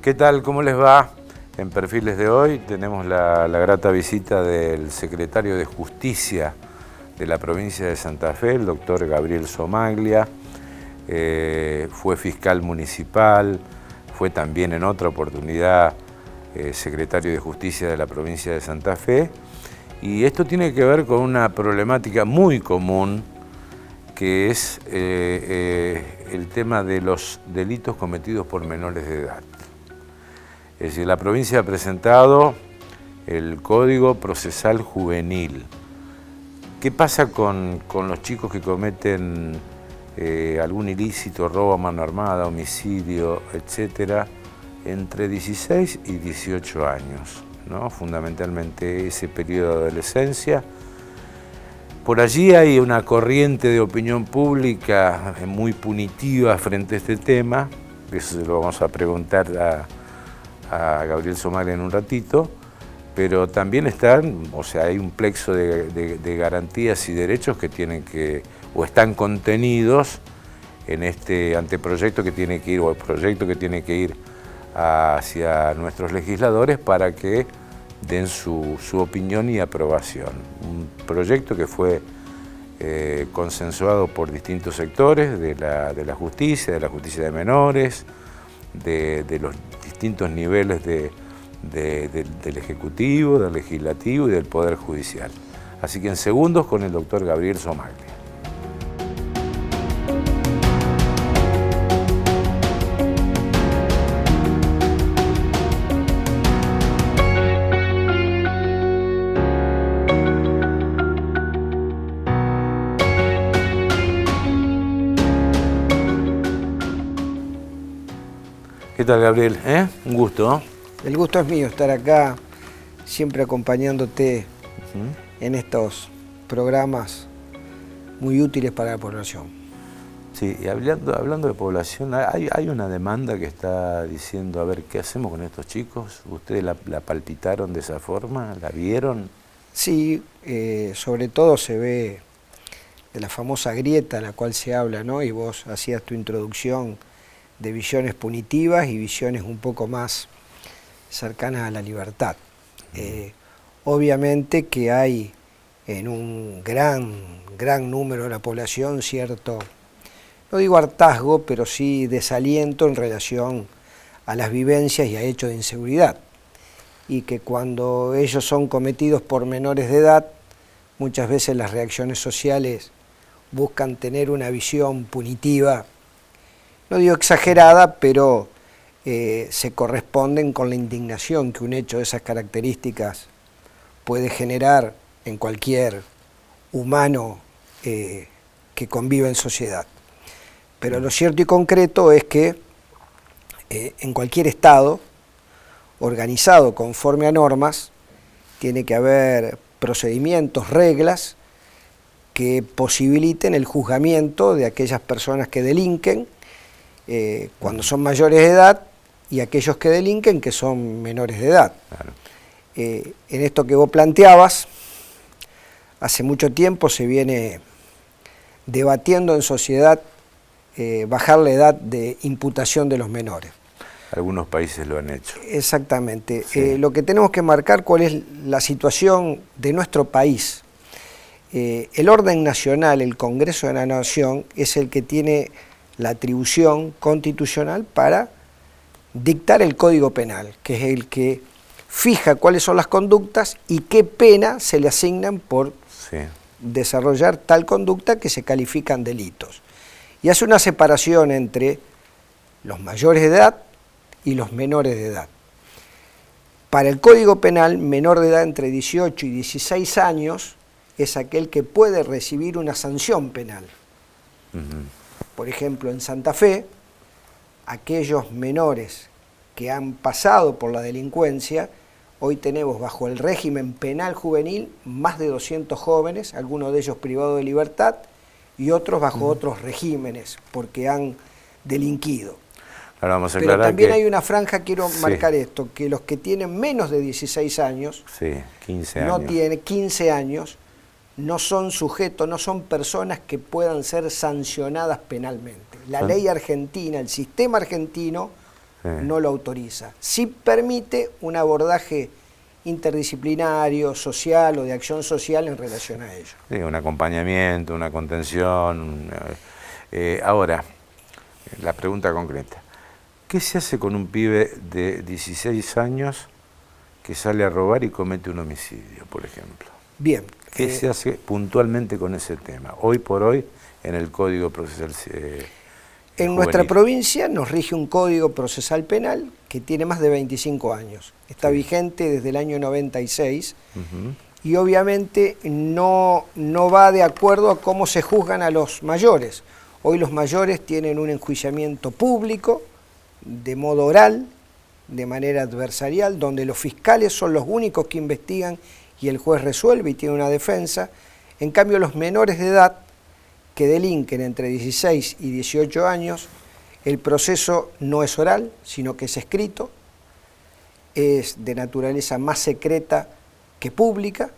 ¿Qué tal? ¿Cómo les va? En Perfiles de hoy tenemos la grata visita del secretario de Justicia de la provincia de Santa Fe, el doctor Gabriel Somaglia. Fue fiscal municipal, fue también en otra oportunidad secretario de Justicia de la provincia de Santa Fe. Y esto tiene que ver con una problemática muy común, que es el tema de los delitos cometidos por menores de edad. Es decir, la provincia ha presentado el Código Procesal Juvenil. ¿Qué pasa con los chicos que cometen algún ilícito, robo a mano armada, homicidio, etcétera, entre 16 y 18 años, ¿no? Fundamentalmente ese periodo de adolescencia? Por allí hay una corriente de opinión pública muy punitiva frente a este tema. Eso se lo vamos a preguntar a Gabriel Somaglia en un ratito, pero también hay un plexo de garantías y derechos que tienen que, o están contenidos en este anteproyecto que tiene que ir, o el proyecto que tiene que ir hacia nuestros legisladores para que den su opinión y aprobación. Un proyecto que fue consensuado por distintos sectores de la justicia de menores, de los distintos niveles del Ejecutivo, del Legislativo y del Poder Judicial. Así que en segundos con el doctor Gabriel Somaglia. ¿Qué tal, Gabriel? Un gusto. El gusto es mío estar acá, siempre acompañándote en estos programas muy útiles para la población. Sí, y hablando de población, hay una demanda que está diciendo, a ver, ¿qué hacemos con estos chicos? ¿Ustedes la palpitaron de esa forma? ¿La vieron? Sí, sobre todo se ve de la famosa grieta en la cual se habla, ¿no? Y vos hacías tu introducción de visiones punitivas y visiones un poco más cercanas a la libertad. Obviamente que hay en un gran número de la población cierto, no digo hartazgo, pero sí desaliento en relación a las vivencias y a hechos de inseguridad. Y que cuando ellos son cometidos por menores de edad, muchas veces las reacciones sociales buscan tener una visión punitiva, no digo exagerada, pero se corresponden con la indignación que un hecho de esas características puede generar en cualquier humano que convive en sociedad. Pero lo cierto y concreto es que en cualquier Estado organizado conforme a normas tiene que haber procedimientos, reglas que posibiliten el juzgamiento de aquellas personas que delinquen cuando son mayores de edad y aquellos que delinquen que son menores de edad. Claro. En esto que vos planteabas, hace mucho tiempo se viene debatiendo en sociedad bajar la edad de imputación de los menores. Algunos países lo han hecho. Exactamente. Sí. Lo que tenemos que marcar cuál es la situación de nuestro país. El orden nacional, el Congreso de la Nación, es el que tiene la atribución constitucional para dictar el Código Penal, que es el que fija cuáles son las conductas y qué pena se le asignan por desarrollar tal conducta que se califican delitos. Y hace una separación entre los mayores de edad y los menores de edad. Para el Código Penal, menor de edad entre 18 y 16 años es aquel que puede recibir una sanción penal. Por ejemplo, en Santa Fe, aquellos menores que han pasado por la delincuencia, hoy tenemos bajo el régimen penal juvenil más de 200 jóvenes, algunos de ellos privados de libertad y otros bajo otros regímenes porque han delinquido. Ahora vamos a Pero también que hay una franja, quiero marcar esto, que los que tienen menos de 16 años, 15 años. no tienen 15 años, no son sujetos, no son personas que puedan ser sancionadas penalmente. La ley argentina, el sistema argentino, no lo autoriza. Sí permite un abordaje interdisciplinario, social o de acción social en relación a ello. Sí, un acompañamiento, una contención. Ahora, la pregunta concreta. ¿Qué se hace con un pibe de 16 años que sale a robar y comete un homicidio, por ejemplo? Bien. ¿Qué se hace puntualmente con ese tema, hoy por hoy, en el Código Procesal En nuestra provincia nos rige un Código Procesal Penal que tiene más de 25 años. Está vigente desde el año 96 y obviamente no va de acuerdo a cómo se juzgan a los mayores. Hoy los mayores tienen un enjuiciamiento público, de modo oral, de manera adversarial, donde los fiscales son los únicos que investigan y el juez resuelve y tiene una defensa. En cambio, los menores de edad que delinquen entre 16 y 18 años, el proceso no es oral, sino que es escrito, es de naturaleza más secreta que pública,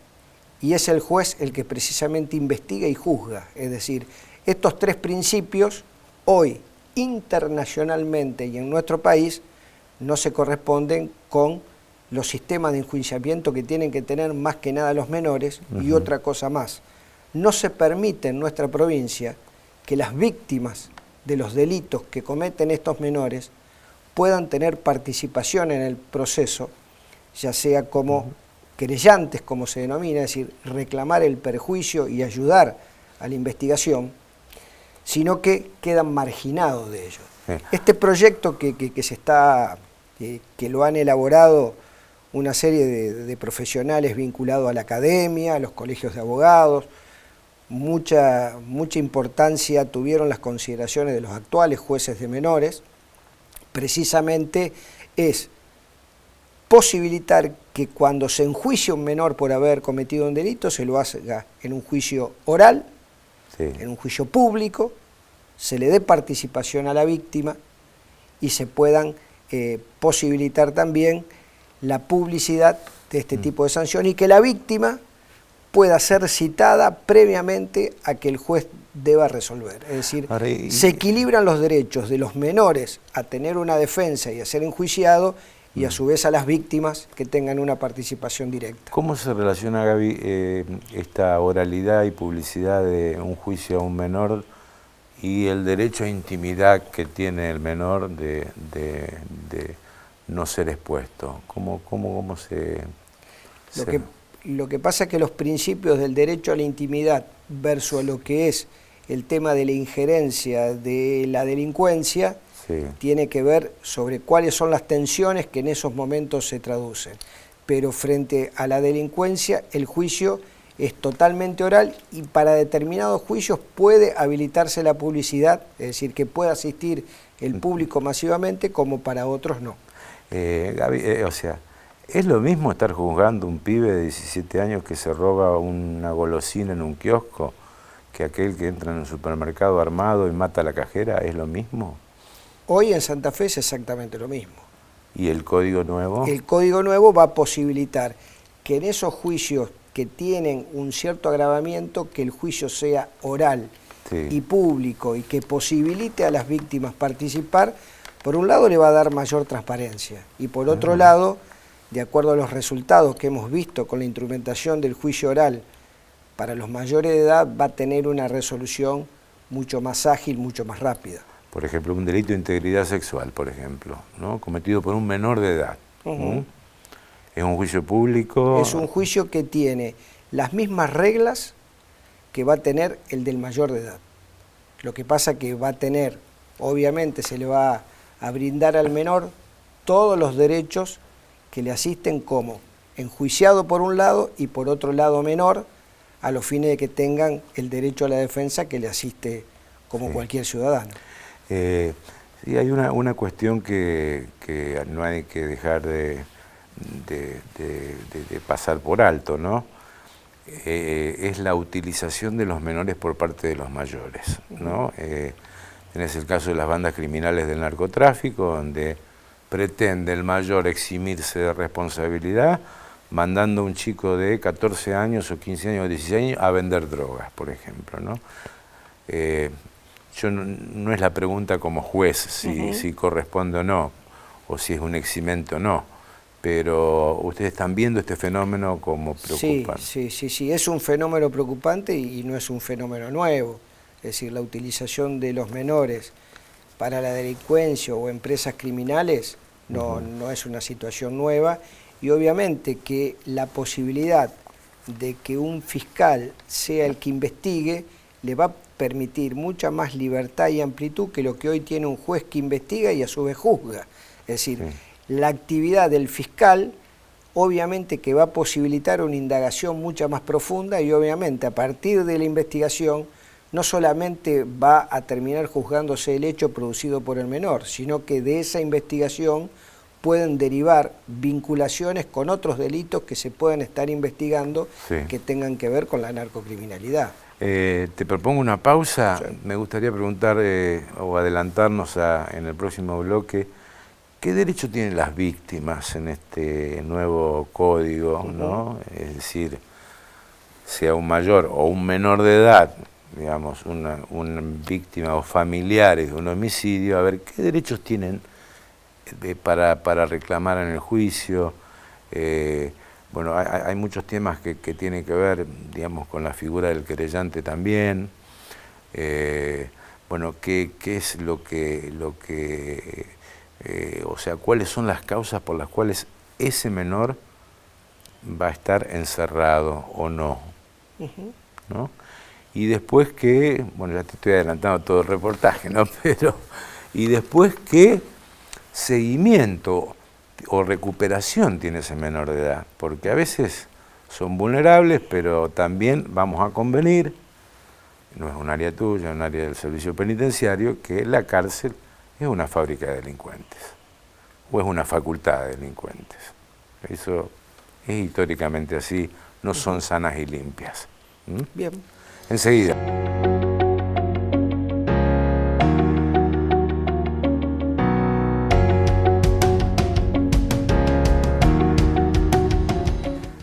y es el juez el que precisamente investiga y juzga. Es decir, estos tres principios hoy internacionalmente y en nuestro país no se corresponden con los sistemas de enjuiciamiento que tienen que tener más que nada los menores. Y otra cosa más, no se permite en nuestra provincia que las víctimas de los delitos que cometen estos menores puedan tener participación en el proceso, ya sea como querellantes, como se denomina, es decir, reclamar el perjuicio y ayudar a la investigación, sino que quedan marginados de ello. Este proyecto que lo han elaborado una serie de profesionales vinculados a la academia, a los colegios de abogados, mucha importancia tuvieron las consideraciones de los actuales jueces de menores, precisamente es posibilitar que cuando se enjuicie un menor por haber cometido un delito, se lo haga en un juicio oral, en un juicio público, se le dé participación a la víctima y se puedan posibilitar también la publicidad de este tipo de sanción y que la víctima pueda ser citada previamente a que el juez deba resolver. Es decir, se equilibran los derechos de los menores a tener una defensa y a ser enjuiciado y a su vez a las víctimas que tengan una participación directa. ¿Cómo se relaciona, Gaby, esta oralidad y publicidad de un juicio a un menor y el derecho a intimidad que tiene el menor de no ser expuesto? ¿Cómo se...? Lo que pasa es que los principios del derecho a la intimidad versus lo que es el tema de la injerencia de la delincuencia tiene que ver sobre cuáles son las tensiones que en esos momentos se traducen. Pero frente a la delincuencia el juicio es totalmente oral y para determinados juicios puede habilitarse la publicidad, es decir, que pueda asistir el público masivamente, como para otros no. Gaby, o sea, ¿es lo mismo estar juzgando un pibe de 17 años que se roba una golosina en un kiosco que aquel que entra en un supermercado armado y mata a la cajera? ¿Es lo mismo? Hoy en Santa Fe es exactamente lo mismo. ¿Y el Código Nuevo? El Código Nuevo va a posibilitar que en esos juicios que tienen un cierto agravamiento, que el juicio sea oral y público y que posibilite a las víctimas participar. Por un lado le va a dar mayor transparencia y por otro lado, de acuerdo a los resultados que hemos visto con la instrumentación del juicio oral para los mayores de edad, va a tener una resolución mucho más ágil, mucho más rápida. Por ejemplo, un delito de integridad sexual, por ejemplo, ¿no? Cometido por un menor de edad. ¿Es un juicio público? Es un juicio que tiene las mismas reglas que va a tener el del mayor de edad. Lo que pasa que va a tener, obviamente se le va a brindar al menor todos los derechos que le asisten como enjuiciado por un lado y por otro lado menor, a los fines de que tengan el derecho a la defensa que le asiste como cualquier ciudadano. Sí, hay una cuestión que no hay que dejar de pasar por alto, ¿no? Es la utilización de los menores por parte de los mayores, ¿no? Tenés el caso de las bandas criminales del narcotráfico, donde pretende el mayor eximirse de responsabilidad mandando a un chico de 14 años o 15 años o 16 años a vender drogas, por ejemplo, ¿no? No es la pregunta como juez si corresponde o no. o si es un eximente o no. Pero ustedes están viendo este fenómeno como preocupante. Sí, es un fenómeno preocupante y no es un fenómeno nuevo. Es decir, la utilización de los menores para la delincuencia o empresas criminales no es una situación nueva, y obviamente que la posibilidad de que un fiscal sea el que investigue le va a permitir mucha más libertad y amplitud que lo que hoy tiene un juez que investiga y a su vez juzga. Es decir, la actividad del fiscal obviamente que va a posibilitar una indagación mucho más profunda, y obviamente a partir de la investigación no solamente va a terminar juzgándose el hecho producido por el menor, sino que de esa investigación pueden derivar vinculaciones con otros delitos que se puedan estar investigando que tengan que ver con la narcocriminalidad. Te propongo una pausa. Sí. Me gustaría preguntar o adelantarnos en el próximo bloque, ¿qué derecho tienen las víctimas en este nuevo código, ¿no? Es decir, sea un mayor o un menor de edad, digamos, una víctima o familiares de un homicidio, a ver qué derechos tienen para reclamar en el juicio. Bueno, hay muchos temas que tienen que ver, digamos, con la figura del querellante también. Bueno, ¿qué es o sea, cuáles son las causas por las cuales ese menor va a estar encerrado o no? ¿No? Y después bueno, ya te estoy adelantando todo el reportaje, ¿no? Pero, y después qué seguimiento o recuperación tiene ese menor de edad, porque a veces son vulnerables, pero también vamos a convenir, no es un área tuya, es un área del servicio penitenciario, que la cárcel es una fábrica de delincuentes, o es una facultad de delincuentes. Eso es históricamente así, no son sanas y limpias. Bien. Enseguida.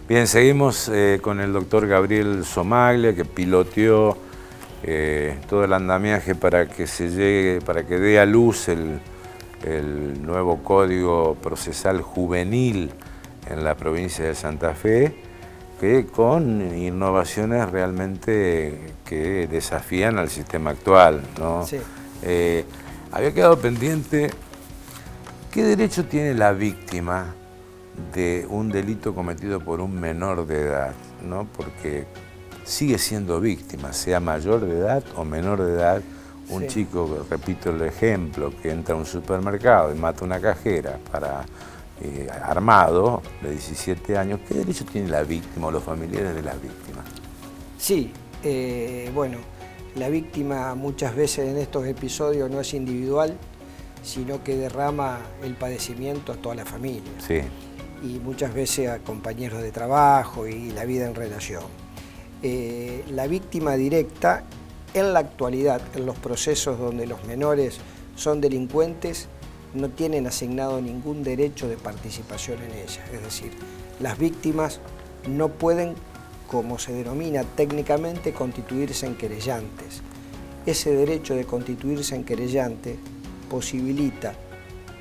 Bien, seguimos con el doctor Gabriel Somaglia, que piloteó todo el andamiaje para que dé a luz el nuevo Código Procesal Juvenil en la provincia de Santa Fe, que con innovaciones realmente que desafían al sistema actual, ¿no? Sí. Había quedado pendiente, ¿qué derecho tiene la víctima de un delito cometido por un menor de edad, ¿no? Porque sigue siendo víctima, sea mayor de edad o menor de edad. Un chico, repito el ejemplo, que entra a un supermercado y mata a una cajera armado, de 17 años, ¿qué derecho tiene la víctima o los familiares de las víctimas? Sí, bueno, la víctima muchas veces en estos episodios no es individual, sino que derrama el padecimiento a toda la familia. Sí. Y muchas veces a compañeros de trabajo y la vida en relación. La víctima directa, en la actualidad, en los procesos donde los menores son delincuentes, no tienen asignado ningún derecho de participación en ella. Es decir, las víctimas no pueden, como se denomina técnicamente, constituirse en querellantes. Ese derecho de constituirse en querellante posibilita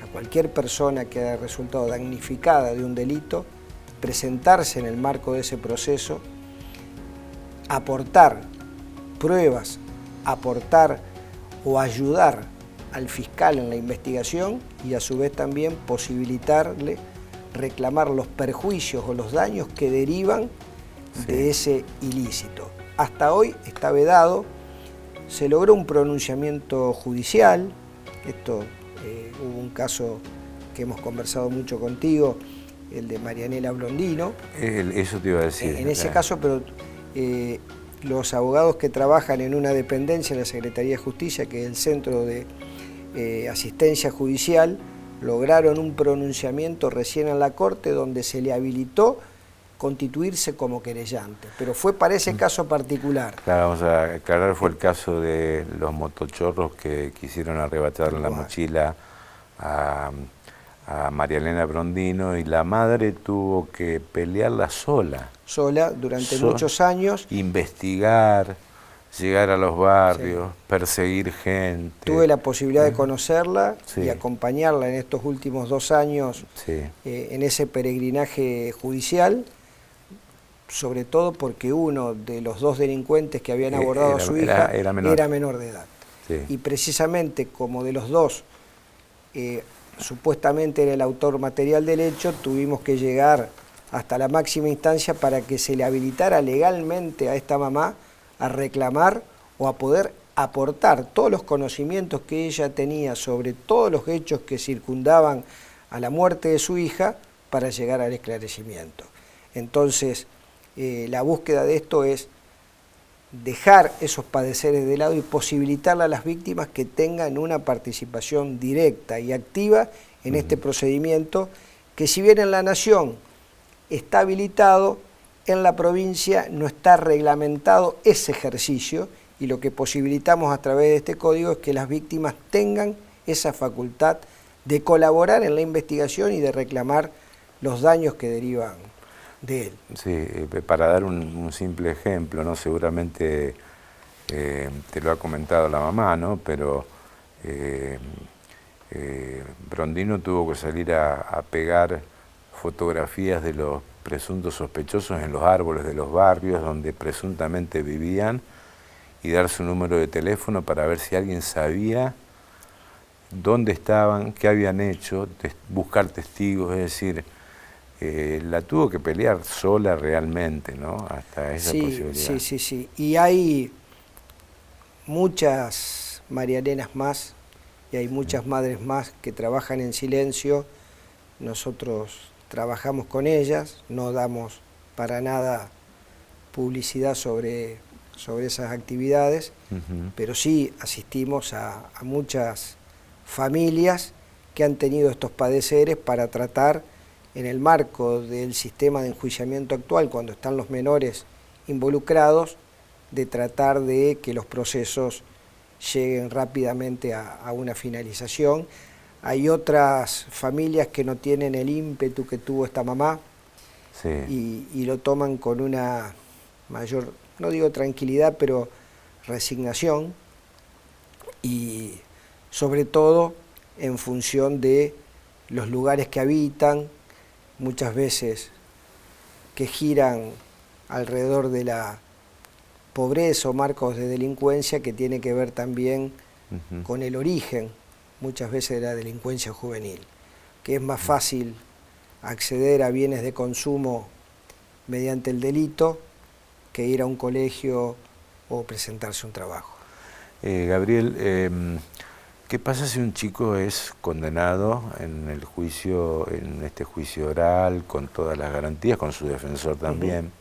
a cualquier persona que haya resultado damnificada de un delito presentarse en el marco de ese proceso, aportar pruebas, aportar o ayudar al fiscal en la investigación y a su vez también posibilitarle reclamar los perjuicios o los daños que derivan de ese ilícito. Hasta hoy está vedado, se logró un pronunciamiento judicial, esto hubo un caso que hemos conversado mucho contigo, el de Marianela Blondino. Eso te iba a decir. En ese caso, pero los abogados que trabajan en una dependencia de la Secretaría de Justicia, que es el Centro de Asistencia Judicial, lograron un pronunciamiento recién en la Corte donde se le habilitó constituirse como querellante, pero fue para ese caso particular. Claro, vamos a aclarar, fue el caso de los motochorros que quisieron arrebatarle la mochila a María Elena Blondino, y la madre tuvo que pelearla sola. Sola durante muchos años. Investigar, llegar a los barrios, perseguir gente. Tuve la posibilidad de conocerla y acompañarla en estos últimos 2 años en ese peregrinaje judicial, sobre todo porque uno de los 2 delincuentes que habían abordado a su hija era menor de edad. Y precisamente como de los 2 supuestamente era el autor material del hecho, tuvimos que llegar hasta la máxima instancia para que se le habilitara legalmente a esta mamá a reclamar o a poder aportar todos los conocimientos que ella tenía sobre todos los hechos que circundaban a la muerte de su hija para llegar al esclarecimiento. Entonces, la búsqueda de esto es dejar esos padeceres de lado y posibilitarle a las víctimas que tengan una participación directa y activa en este procedimiento, que si bien en la Nación está habilitado, en la provincia no está reglamentado ese ejercicio, y lo que posibilitamos a través de este código es que las víctimas tengan esa facultad de colaborar en la investigación y de reclamar los daños que derivan de él. Sí, para dar un simple ejemplo, ¿no? Seguramente te lo ha comentado la mamá, ¿no? Pero Brondino tuvo que salir a pegar fotografías de los presuntos sospechosos en los árboles de los barrios donde presuntamente vivían y dar su número de teléfono para ver si alguien sabía dónde estaban, qué habían hecho, buscar testigos, es decir, la tuvo que pelear sola realmente, ¿no? Hasta esa posibilidad. Sí. Y hay muchas Marialenas más y hay muchas madres más que trabajan en silencio. Nosotros trabajamos con ellas, no damos para nada publicidad sobre esas actividades, pero sí asistimos a muchas familias que han tenido estos padeceres para tratar, en el marco del sistema de enjuiciamiento actual, cuando están los menores involucrados, de tratar de que los procesos lleguen rápidamente a una finalización. Hay otras familias que no tienen el ímpetu que tuvo esta mamá y lo toman con una mayor, no digo tranquilidad, pero resignación, y sobre todo en función de los lugares que habitan, muchas veces que giran alrededor de la pobreza o marcos de delincuencia, que tiene que ver también con el origen, muchas veces de la delincuencia juvenil, que es más fácil acceder a bienes de consumo mediante el delito que ir a un colegio o presentarse a un trabajo. Gabriel, ¿qué pasa si un chico es condenado en el juicio, en este juicio oral, con todas las garantías, con su defensor también,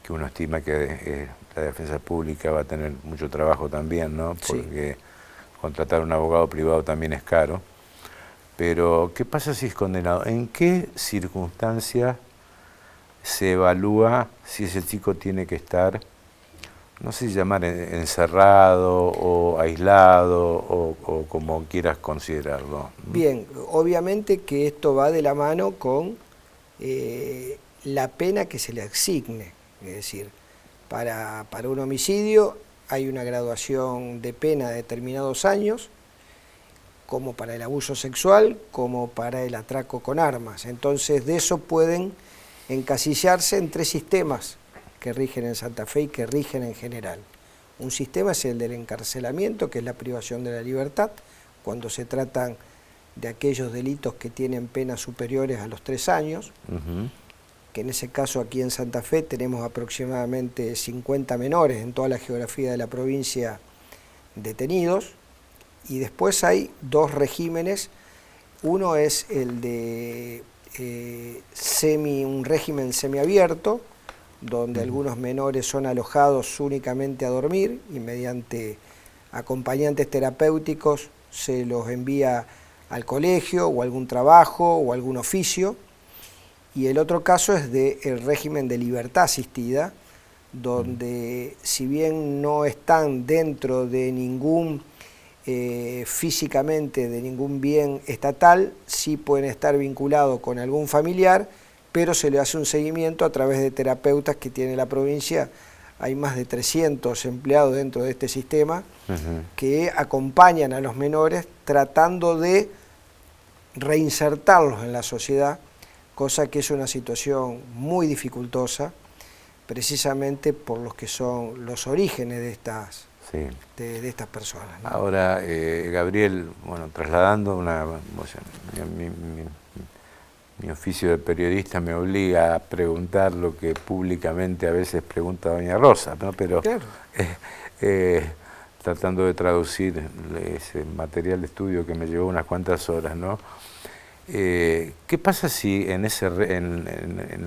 que uno estima que la defensa pública va a tener mucho trabajo también, ¿no? Porque contratar a un abogado privado también es caro. Pero, ¿qué pasa si es condenado? ¿En qué circunstancias se evalúa si ese chico tiene que estar, no sé si llamar encerrado o aislado o como quieras considerarlo? Bien, obviamente que esto va de la mano con la pena que se le asigne. Es decir, para un homicidio hay una graduación de pena de determinados años, como para el abuso sexual, como para el atraco con armas. Entonces, de eso pueden encasillarse en 3 sistemas que rigen en Santa Fe y que rigen en general. Un sistema es el del encarcelamiento, que es la privación de la libertad, cuando se tratan de aquellos delitos que tienen penas superiores a los 3 años, que en ese caso aquí en Santa Fe tenemos aproximadamente 50 menores en toda la geografía de la provincia detenidos, y después hay 2 regímenes. Uno es el de un régimen semiabierto, donde algunos menores son alojados únicamente a dormir y mediante acompañantes terapéuticos se los envía al colegio o algún trabajo o algún oficio. Y el otro caso es del régimen de libertad asistida, donde si bien no están dentro de ningún, físicamente de ningún bien estatal, sí pueden estar vinculados con algún familiar, pero se le hace un seguimiento a través de terapeutas que tiene la provincia hay más de 300 empleados dentro de este sistema que acompañan a los menores tratando de reinsertarlos en la sociedad, cosa que es una situación muy dificultosa, precisamente por los que son los orígenes de estas, de estas personas, ¿no? Ahora, Gabriel, bueno, trasladando mi oficio de periodista me obliga a preguntar lo que públicamente a veces pregunta doña Rosa, ¿no? Pero claro. Tratando de traducir ese material de estudio que me llevó unas cuantas horas, ¿no? ¿Qué pasa si en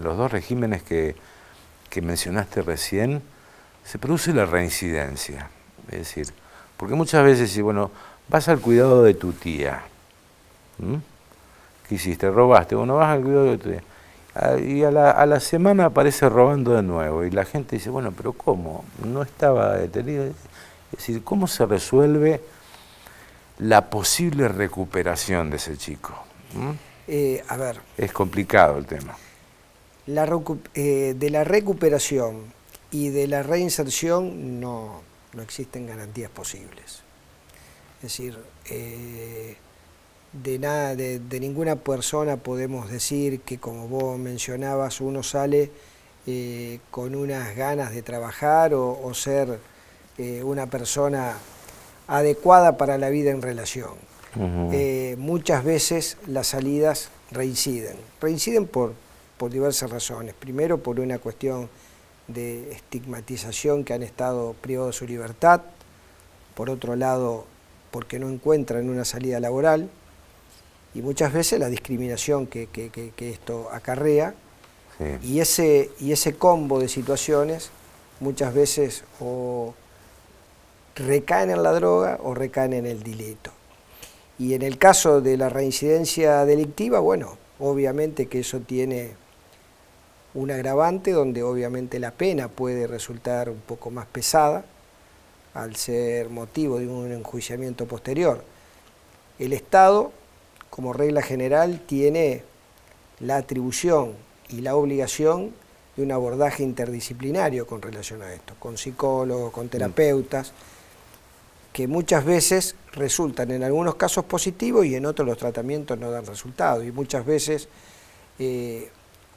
los dos regímenes que mencionaste recién se produce la reincidencia? Es decir, porque muchas veces, si bueno, vas al cuidado de tu tía, ¿qué hiciste? Robaste, bueno, vas al cuidado de tu tía, y a la semana aparece robando de nuevo, y la gente dice, bueno, pero ¿cómo? No estaba detenido. Es decir, ¿cómo se resuelve la posible recuperación de ese chico? A ver. Es complicado el tema. De la recuperación y de la reinserción no existen garantías posibles. Es decir, de ninguna persona podemos decir que, como vos mencionabas, uno sale con unas ganas de trabajar o ser una persona adecuada para la vida en relación. Muchas veces las salidas reinciden por diversas razones. Primero, por una cuestión de estigmatización, que han estado privados de su libertad. Por otro lado, porque no encuentran una salida laboral. Y muchas veces la discriminación que esto acarrea. Sí. Y ese combo de situaciones muchas veces o recaen en la droga o recaen en el delito. Y en el caso de la reincidencia delictiva, bueno, obviamente que eso tiene un agravante donde obviamente la pena puede resultar un poco más pesada al ser motivo de un enjuiciamiento posterior. El Estado, como regla general, tiene la atribución y la obligación de un abordaje interdisciplinario con relación a esto, con psicólogos, con terapeutas, que muchas veces resultan en algunos casos positivos y en otros los tratamientos no dan resultado. Y muchas veces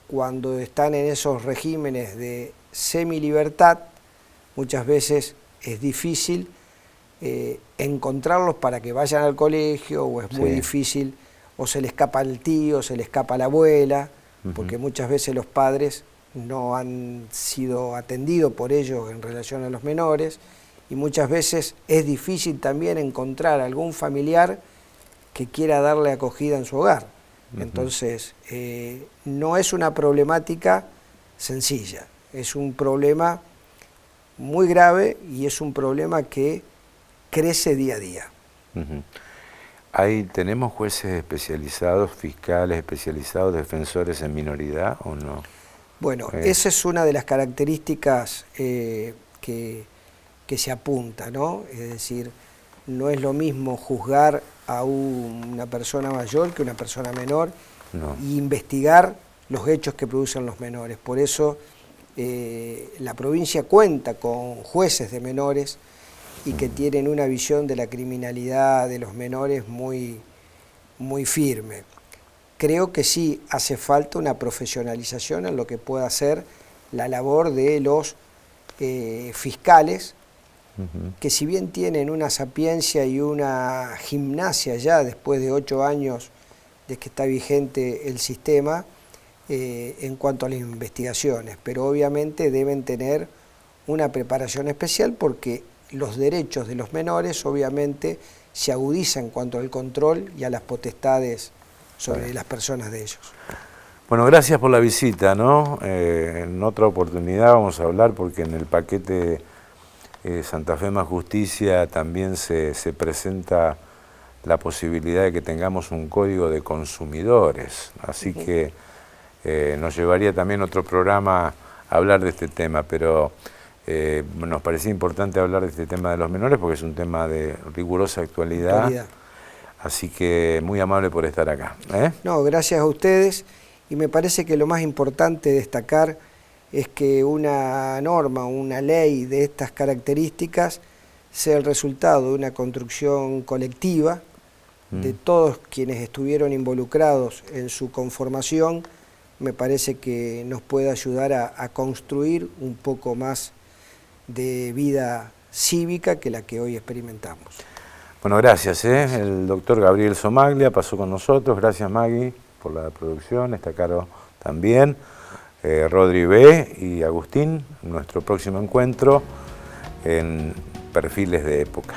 cuando están en esos regímenes de semilibertad, muchas veces es difícil encontrarlos para que vayan al colegio, o es muy difícil, o se le escapa el tío, se le escapa la abuela, porque muchas veces los padres no han sido atendidos por ellos en relación a los menores, y muchas veces es difícil también encontrar algún familiar que quiera darle acogida en su hogar. Entonces, no es una problemática sencilla, es un problema muy grave y es un problema que crece día a día. ¿Ahí tenemos jueces especializados, fiscales especializados, defensores en minoridad o no? Bueno, esa es una de las características que se apunta, ¿no? Es decir, no es lo mismo juzgar a una persona mayor que una persona menor y investigar los hechos que producen los menores. Por eso la provincia cuenta con jueces de menores y que tienen una visión de la criminalidad de los menores muy, muy firme. Creo que sí hace falta una profesionalización en lo que pueda ser la labor de los fiscales, que si bien tienen una sapiencia y una gimnasia ya después de 8 años de que está vigente el sistema en cuanto a las investigaciones, pero obviamente deben tener una preparación especial porque los derechos de los menores obviamente se agudizan en cuanto al control y a las potestades sobre las personas de ellos. Bueno, gracias por la visita, ¿no? En otra oportunidad vamos a hablar porque en el paquete Santa Fe más Justicia también se presenta la posibilidad de que tengamos un código de consumidores, así que nos llevaría también otro programa a hablar de este tema, pero nos parecía importante hablar de este tema de los menores porque es un tema de rigurosa actualidad. Así que muy amable por estar acá. No, gracias a ustedes, y me parece que lo más importante destacar es que una norma, una ley de estas características sea el resultado de una construcción colectiva de todos quienes estuvieron involucrados en su conformación. Me parece que nos puede ayudar a construir un poco más de vida cívica que la que hoy experimentamos. Bueno, gracias. El doctor Gabriel Somaglia pasó con nosotros. Gracias, Maggie, por la producción. Está Caro también. Rodri B. y Agustín, nuestro próximo encuentro en Perfiles de Época.